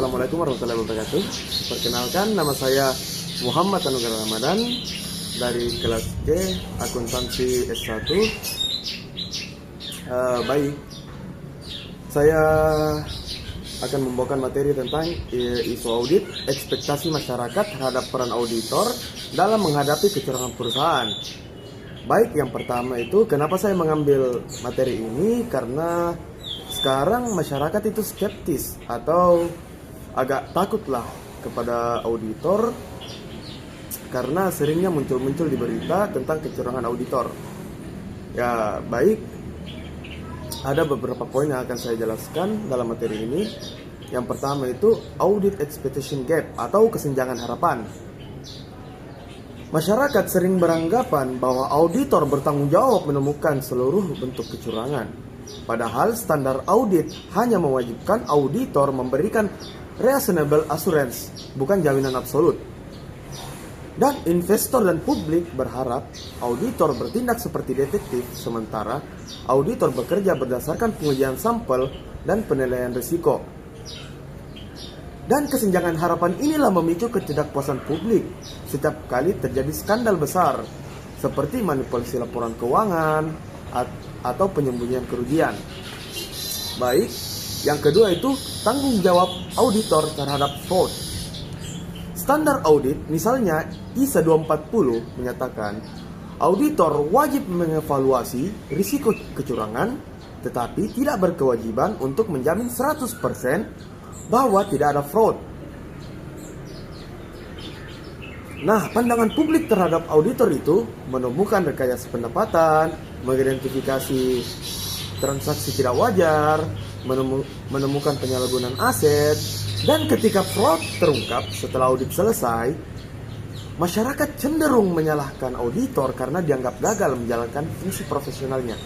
Assalamualaikum warahmatullahi wabarakatuh. Perkenalkan, nama saya Muhammad Anugerah Ramadan dari kelas G akuntansi S1. Baik, saya akan membawakan materi tentang isu audit, ekspektasi masyarakat terhadap peran auditor dalam menghadapi kecurangan perusahaan. Baik, yang pertama itu kenapa saya mengambil materi ini, karena sekarang masyarakat itu skeptis atau agak takutlah kepada auditor karena seringnya muncul di berita tentang kecurangan auditor. Ya, baik, ada beberapa poin yang akan saya jelaskan dalam materi ini. Yang pertama itu audit expectation gap atau kesenjangan harapan. Masyarakat sering beranggapan bahwa auditor bertanggung jawab menemukan seluruh bentuk kecurangan. Padahal standar audit hanya mewajibkan auditor memberikan reasonable assurance, bukan jaminan absolut. Dan investor dan publik berharap auditor bertindak seperti detektif, sementara auditor bekerja berdasarkan pengujian sampel dan penilaian risiko. Dan kesenjangan harapan inilah memicu ketidakpuasan publik setiap kali terjadi skandal besar, seperti manipulasi laporan keuangan atau penyembunyian kerugian. Baik, yang kedua itu tanggung jawab auditor terhadap fraud. Standar audit, misalnya ISA 240 menyatakan auditor wajib mengevaluasi risiko kecurangan, tetapi tidak berkewajiban untuk menjamin 100% bahwa tidak ada fraud. Nah, pandangan publik terhadap auditor itu menemukan rekayasa pendapatan, mengidentifikasi transaksi tidak wajar, menemukan penyalahgunaan aset, dan ketika fraud terungkap setelah audit selesai, masyarakat cenderung menyalahkan auditor karena dianggap gagal menjalankan fungsi profesionalnya.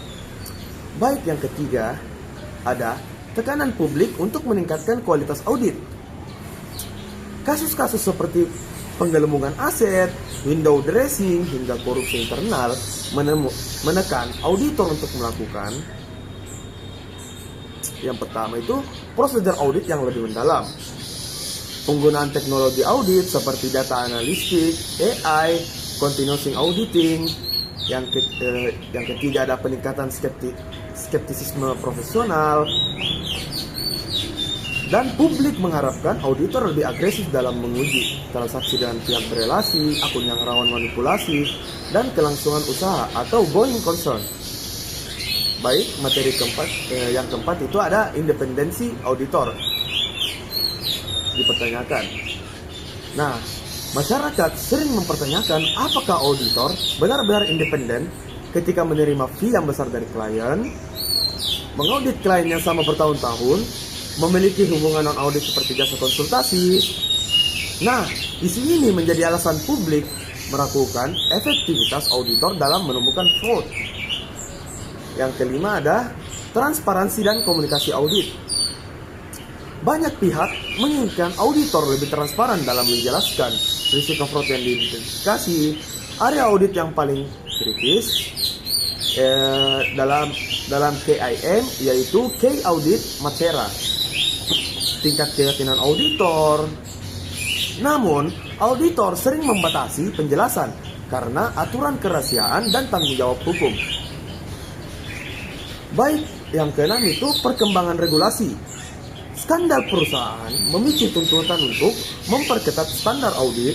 Baik, yang ketiga, ada tekanan publik untuk meningkatkan kualitas audit. Kasus-kasus seperti penggelembungan aset, window dressing, hingga korupsi internal menekan auditor untuk melakukan yang pertama itu prosedur audit yang lebih mendalam. Penggunaan teknologi audit seperti data analistik, AI, continuous auditing. Yang ketiga ada peningkatan skeptisisme profesional. Dan publik mengharapkan auditor lebih agresif dalam menguji transaksi dengan pihak berelasi, akun yang rawan manipulasi, dan kelangsungan usaha atau going concern. Baik, materi yang keempat itu ada independensi auditor. Dipertanyakan. Nah, masyarakat sering mempertanyakan apakah auditor benar-benar independen ketika menerima fee yang besar dari klien, mengaudit kliennya sama bertahun-tahun, memiliki hubungan non-audit seperti jasa konsultasi. Nah, isu ini menjadi alasan publik meragukan efektivitas auditor dalam menemukan fraud. Yang kelima ada transparansi dan komunikasi audit. Banyak pihak menginginkan auditor lebih transparan dalam menjelaskan risiko fraud yang diidentifikasi, area audit yang paling kritis dalam KIM, yaitu Key Audit Matera, tingkat keyakinan auditor. Namun, auditor sering membatasi penjelasan karena aturan kerahasiaan dan tanggung jawab hukum. Baik, yang keenam itu perkembangan regulasi. Skandal perusahaan memicu tuntutan untuk memperketat standar audit,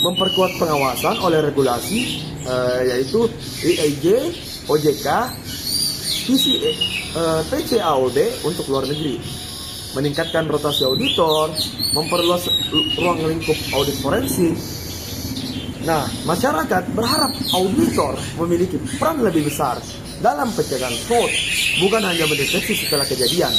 memperkuat pengawasan oleh regulasi, yaitu IIJ, OJK, PCAOB untuk luar negeri, meningkatkan rotasi auditor, memperluas ruang lingkup audit forensik. Nah, masyarakat berharap auditor memiliki peran lebih besar dalam pencegahan fraud, bukan hanya mendeteksi setelah kejadian.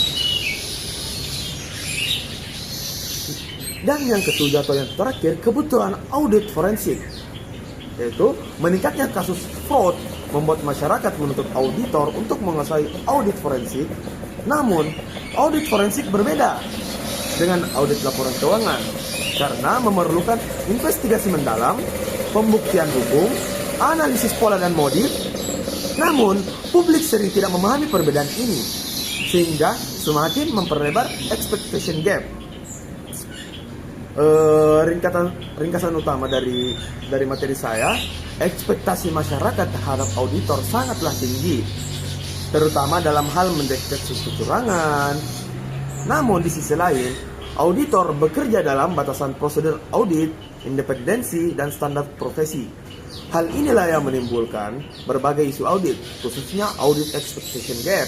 Dan yang ketujuh atau yang terakhir, kebutuhan audit forensik, yaitu meningkatnya kasus fraud membuat masyarakat menuntut auditor untuk menguasai audit forensik. Namun, audit forensik berbeda dengan audit laporan keuangan karena memerlukan investigasi mendalam, pembuktian hukum, analisis pola dan motif. Namun, publik sering tidak memahami perbedaan ini, sehingga semakin memperlebar expectation gap. Ringkasan utama dari materi saya, ekspektasi masyarakat terhadap auditor sangatlah tinggi, terutama dalam hal mendeteksi kecurangan. Namun di sisi lain, auditor bekerja dalam batasan prosedur audit, independensi, dan standar profesi. Hal inilah yang menimbulkan berbagai isu audit, khususnya audit expectation gap.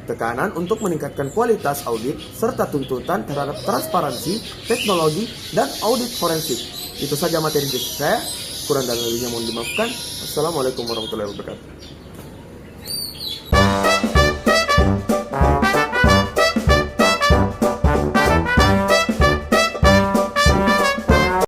Tekanan untuk meningkatkan kualitas audit serta tuntutan terhadap transparansi, teknologi, dan audit forensik. Itu saja materi saya. Kurang dan lebihnya mohon dimaafkan. Assalamualaikum warahmatullahi wabarakatuh.